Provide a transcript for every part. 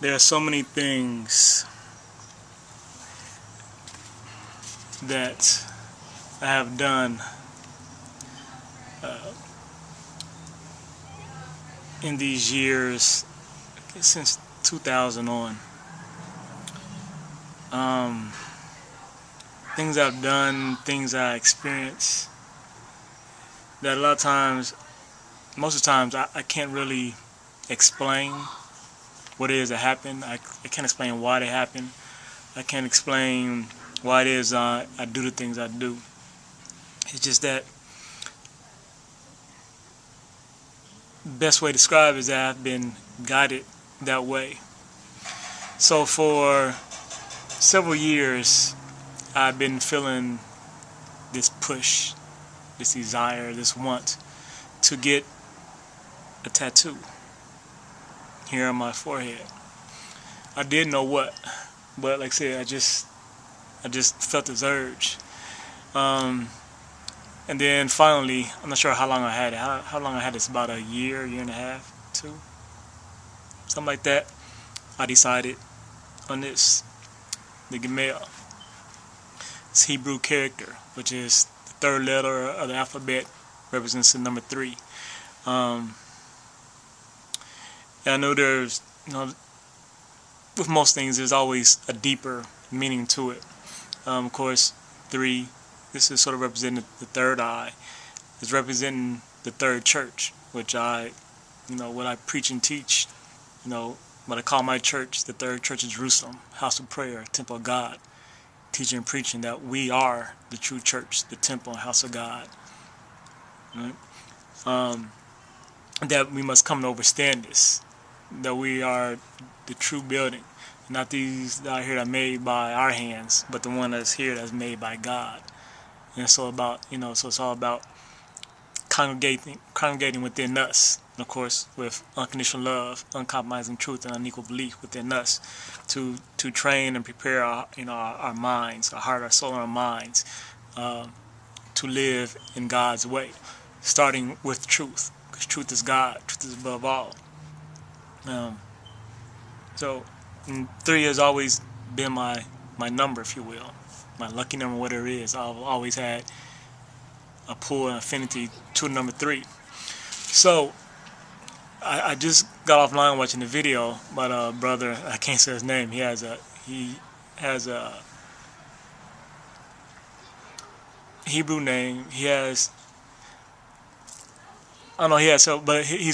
There are so many things that I have done in these years since 2000 on. Things I've done, things I experienced that a lot of times, most of the times, I can't really explain what it is that happened. I can't explain why they happened. I can't explain why it is I do the things I do. It's just that the best way to describe it is that I've been guided that way. So for several years, I've been feeling this push, this desire, this want to get a tattoo here on my forehead. I didn't know what, but like I said, I just felt this urge. And then finally, I'm not sure how long I had it. How long I had this? About a year and a half, 2, something like that. I decided on this, the Gmail. It's Hebrew character, which is the third letter of the alphabet, represents the number 3. And I know there's, with most things, there's always a deeper meaning to it. Of course, 3. This is sort of representing the third eye. It's representing the third church, which what I preach and teach, what I call my church, the third church of Jerusalem, house of prayer, temple of God, teaching and preaching that we are the true church, the temple and house of God. Right? That we must come to understand this, that we are the true building, not these out here that are made by our hands, but the one that's here that's made by God. And it's all about, so it's all about congregating within us, and of course, with unconditional love, uncompromising truth, and unequal belief within us, to train and prepare our minds, our heart, our soul, and our minds, to live in God's way, starting with truth, because truth is God, truth is above all. So 3 has always been my number, if you will. My lucky number, whatever it is. I've always had a pull and affinity to number 3. So I just got offline watching the video, but brother, I can't say his name. He has a Hebrew name. He he's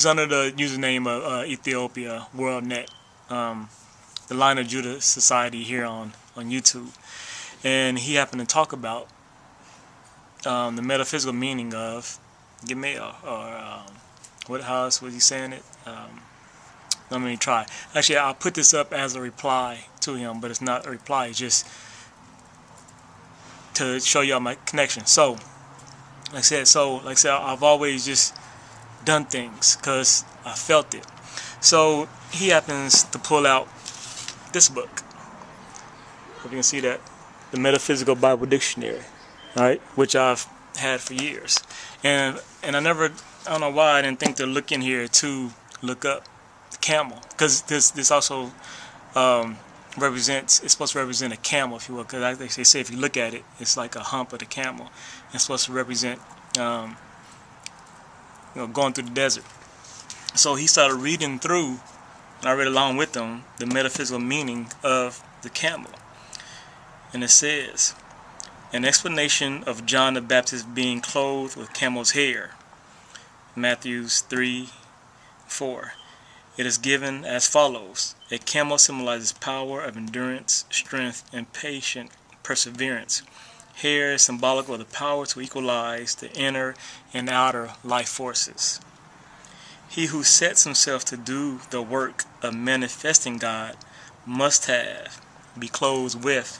under the username of Ethiopia WorldNet, the Line of Judah Society here on YouTube. And he happened to talk about the metaphysical meaning of Gmail, or how else was he saying it? Let me try. Actually, I'll put this up as a reply to him, but it's not a reply. It's just to show y'all my connection. So, like I said, I've always just done things because I felt it. So he happens to pull out this book. Hope you can see that. The Metaphysical Bible Dictionary, right, which I've had for years, and I don't know why I didn't think to look in here to look up the camel, because this also it's supposed to represent a camel, if you will, because they say if you look at it, it's like a hump of the camel. It's supposed to represent going through the desert. So he started reading through, and I read along with him, the metaphysical meaning of the camel. And it says, an explanation of John the Baptist being clothed with camel's hair. Matthew 3:4. It is given as follows. A camel symbolizes power of endurance, strength, and patient perseverance. Hair is symbolic of the power to equalize the inner and outer life forces. He who sets himself to do the work of manifesting God must be clothed with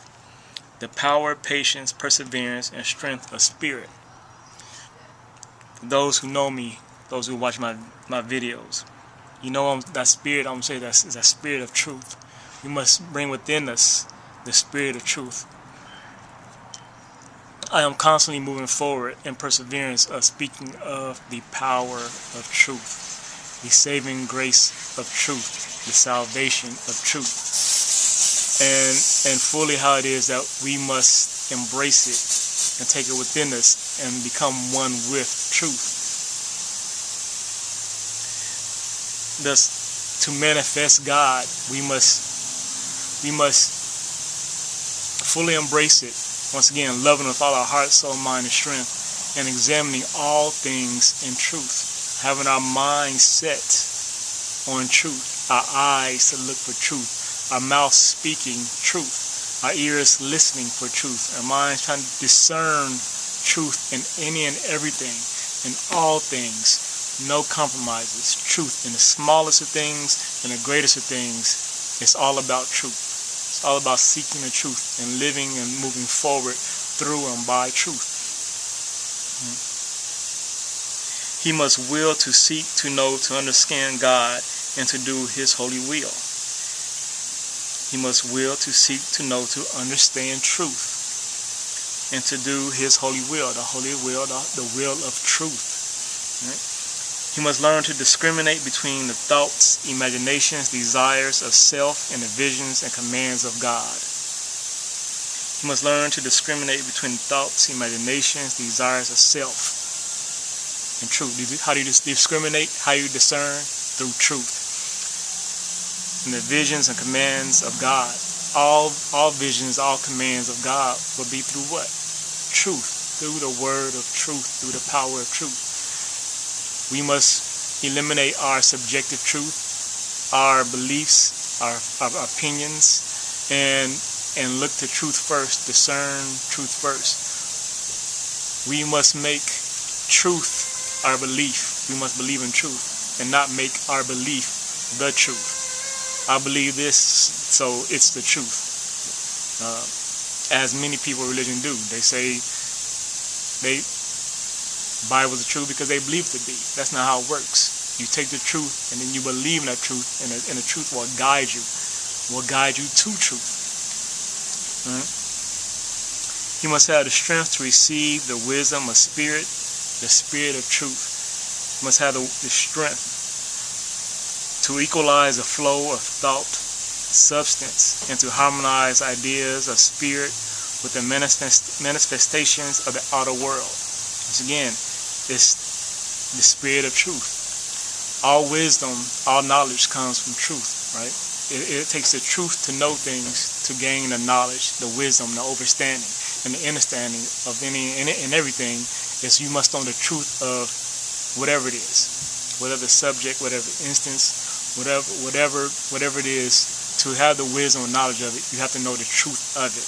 the power, patience, perseverance, and strength of spirit. For those who know me, those who watch my videos, that spirit, I'm going to say that's that spirit of truth. We must bring within us the spirit of truth. I am constantly moving forward in perseverance of speaking of the power of truth, the saving grace of truth. the salvation of truth. And fully how it is that we must embrace it and take it within us and become one with truth. Thus, to manifest God, we must fully embrace it. Once again, loving with all our heart, soul, mind, and strength, and examining all things in truth, having our mind set on truth, our eyes to look for truth, our mouth speaking truth, our ears listening for truth, our minds trying to discern truth in any and everything, in all things, no compromises, truth in the smallest of things and the greatest of things. It's all about truth. It's all about seeking the truth and living and moving forward through and by truth. He must will to seek, to know, to understand God, and to do His holy will. He must will to seek, to know, to understand truth, and to do His holy will, the holy will, the will of truth. Right? He must learn to discriminate between the thoughts, imaginations, desires of self, and the visions and commands of God. He must learn to discriminate between thoughts, imaginations, desires of self, and truth. How do you discriminate? How do you discern? Through truth. And the visions and commands of God. All visions, all commands of God will be through what? Truth. Through the word of truth, through the power of truth. We must eliminate our subjective truth, our beliefs, our opinions, and look to truth first, discern truth first. We must make truth our belief. We must believe in truth and not make our belief the truth. I believe this, so it's the truth. As many people in religion do. They say Bible's the truth because they believe it to be. That's not how it works. You take the truth and then you believe in that truth, and the truth will guide you to truth. He must have the strength to receive the wisdom of spirit, the spirit of truth. He must have the strength to equalize the flow of thought, substance, and to harmonize ideas of spirit with the manifestations of the outer world. Once again, it's the spirit of truth. All wisdom, all knowledge comes from truth, right? It takes the truth to know things, to gain the knowledge, the wisdom, the understanding, and the understanding of any and everything. Is you must know the truth of whatever it is, whatever the subject, whatever instance, whatever it is. To have the wisdom and knowledge of it, you have to know the truth of it.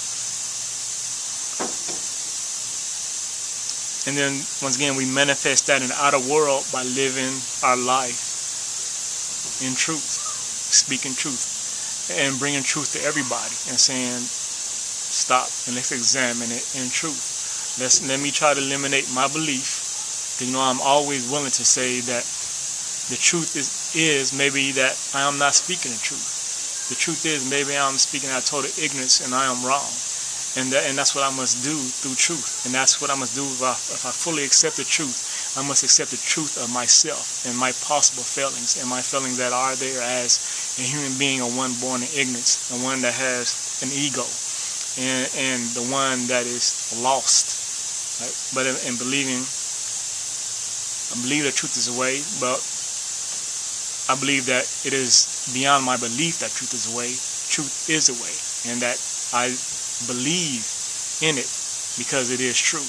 And then, once again, we manifest that in the outer world by living our life in truth, speaking truth, and bringing truth to everybody, and saying, stop, and let's examine it in truth. Let me try to eliminate my belief. You know, I'm always willing to say that the truth is maybe that I am not speaking the truth. The truth is maybe I'm speaking out of total ignorance and I am wrong. And that's what I must do through truth. And that's what I must do if I fully accept the truth. I must accept the truth of myself and my possible failings and my failings that are there as a human being, or one born in ignorance, and one that has an ego, and the one that is lost. Right? But in believing, I believe the truth is the way, but I believe that it is beyond my belief that truth is the way. Truth is the way, and that I believe in it because it is true.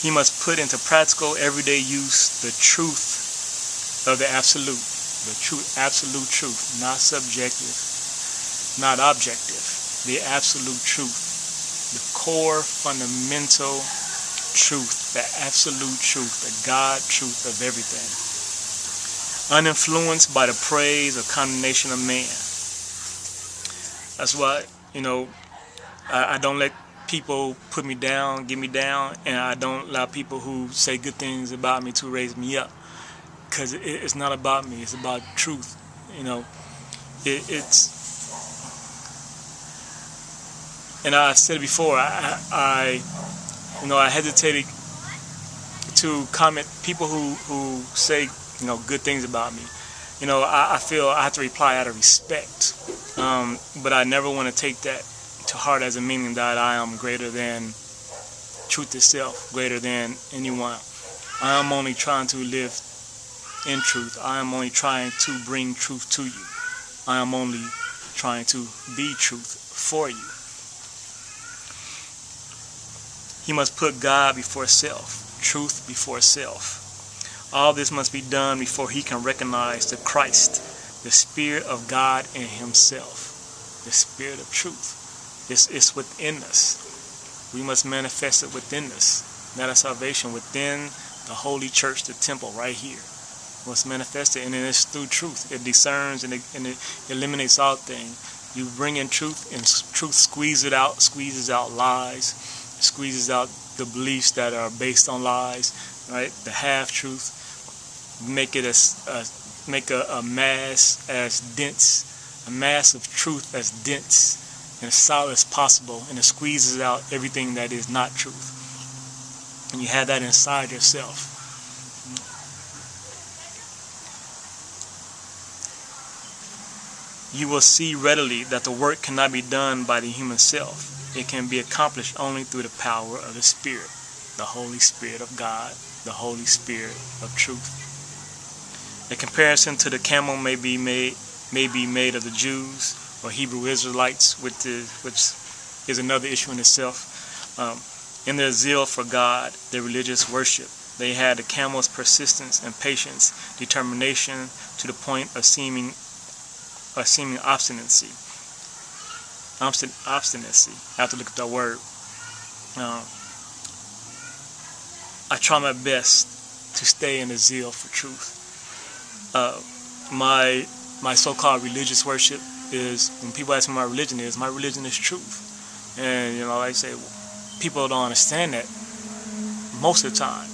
He must put into practical, everyday use the truth of the absolute, the true, absolute truth, not subjective, not objective, the absolute truth, the core, fundamental truth, the absolute truth, the God truth of everything, uninfluenced by the praise or condemnation of man. That's why, you know, I don't let people put me down, get me down, and I don't allow people who say good things about me to raise me up, because it's not about me, it's about truth. You know, it's, and I said it before, I hesitated to comment people who say good things about me. I feel I have to reply out of respect, but I never want to take that to heart as a meaning that I am greater than truth itself, greater than anyone. I am only trying to live in truth. I am only trying to bring truth to you. I am only trying to be truth for you. He must put God before self, truth before self. All this must be done before he can recognize the Christ, the Spirit of God in himself, the Spirit of truth. It's within us. We must manifest it within us. That is salvation within the holy church, the temple, right here. What's manifested, and then it's through truth. It discerns and it eliminates all things. You bring in truth, and truth squeezes out lies, squeezes out the beliefs that are based on lies, right? The half truth. Make it make a mass as dense, a mass of truth as dense and as solid as possible, and it squeezes out everything that is not truth. And you have that inside yourself. You will see readily that the work cannot be done by the human self. It can be accomplished only through the power of the Spirit, the Holy Spirit of God, the Holy Spirit of truth. A comparison to the camel may be made of the Jews or Hebrew Israelites, which is another issue in itself. In their zeal for God, their religious worship, they had the camel's persistence and patience, determination to the point of seeming obstinacy. Obstinacy. I have to look at that word. I try my best to stay in the zeal for truth. My so-called religious worship is, when people ask me what my religion is truth. And like I say, people don't understand that most of the time.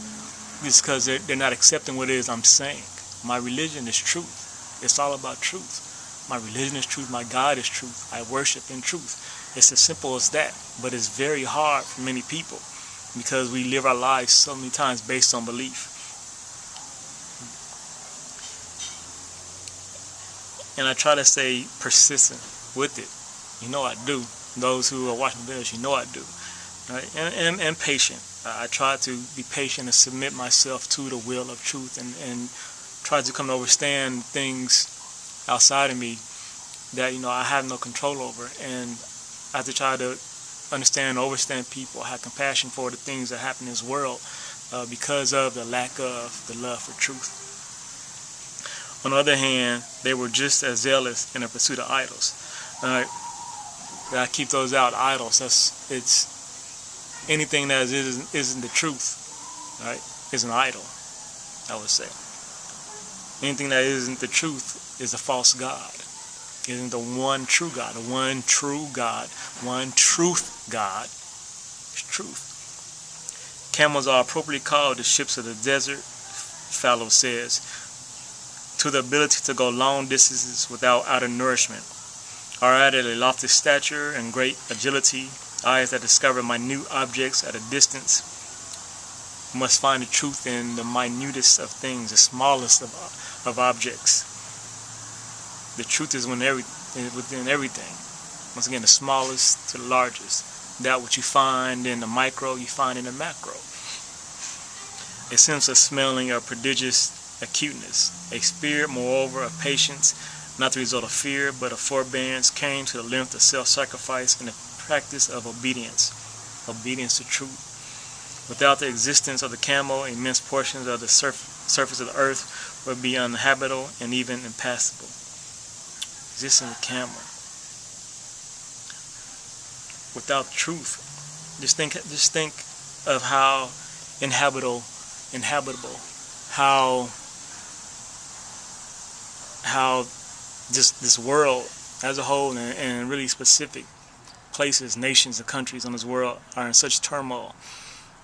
It's because they're not accepting what it is I'm saying. My religion is truth. It's all about truth. My religion is truth. My God is truth. I worship in truth. It's as simple as that. But it's very hard for many people because we live our lives so many times based on belief. And I try to stay persistent with it. I do. Those who are watching the videos, I do. Right? And patient. I try to be patient and submit myself to the will of truth and try to come to understand things outside of me that I have no control over, and I have to try to understand and understand people, have compassion for the things that happen in this world because of the lack of the love for truth. On the other hand, they were just as zealous in the pursuit of idols. I keep those out. Idols. It's anything that isn't the truth, right? Is an idol, I would say. Anything that isn't the truth is a false god. Isn't the one true God, the one true God, one truth God is truth. Camels are appropriately called the ships of the desert, Fallow says, to the ability to go long distances without outer nourishment, are added a lofty stature and great agility, eyes that discover minute objects at a distance, must find the truth in the minutest of things, the smallest of objects. The truth is within everything. Once again, the smallest to the largest. That which you find in the micro, you find in the macro. A sense of smelling of prodigious acuteness. A spirit, moreover, of patience, not the result of fear, but of forbearance, came to the length of self-sacrifice and the practice of obedience. Obedience to truth. Without the existence of the camel, immense portions of the surface of the earth would be uninhabitable and even impassable. Existence of the camel. Without truth, just think of how inhabitable, how this world as a whole, and really specific places, nations, and countries on this world are in such turmoil,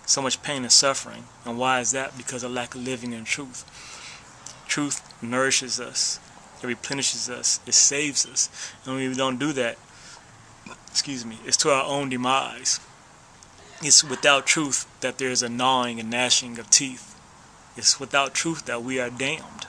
so much pain and suffering. And why is that? Because of lack of living in truth. Truth nourishes us. It replenishes us. It saves us. And when we don't do that, it's to our own demise. It's without truth that there is a gnawing and gnashing of teeth. It's without truth that we are damned.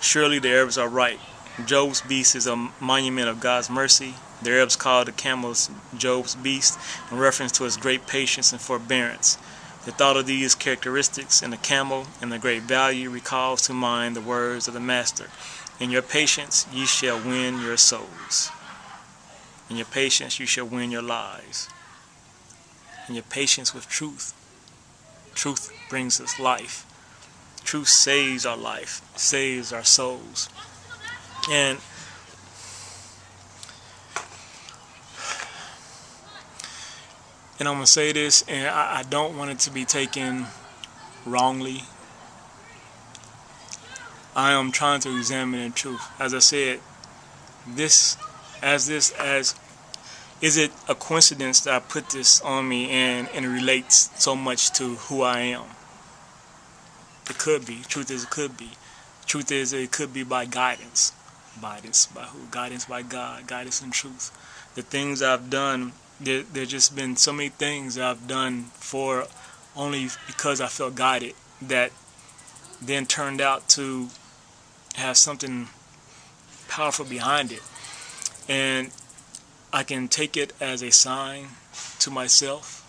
Surely the Arabs are right. Job's beast is a monument of God's mercy. The Arabs call the camels Job's beast in reference to his great patience and forbearance. The thought of these characteristics in the camel and the great value recalls to mind the words of the Master. In your patience ye shall win your souls. In your patience you shall win your lives. In your patience with truth. Truth brings us life. Truth saves our life, saves our souls. And I'm going to say this, and I don't want it to be taken wrongly. I am trying to examine the truth. As I said, is it a coincidence that I put this on me and it relates so much to who I am? It could be. Truth is, it could be. Truth is, it could be by guidance. Guidance by who? Guidance by God. Guidance in truth. The things I've done, there's just been so many things that I've done for only because I felt guided that then turned out to have something powerful behind it. And I can take it as a sign to myself.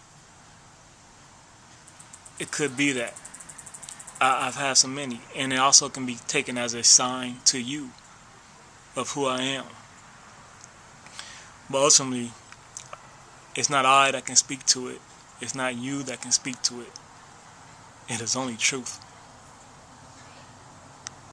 It could be that. I've had so many. And it also can be taken as a sign to you of who I am. But ultimately, it's not I that can speak to it. It's not you that can speak to it. It is only truth.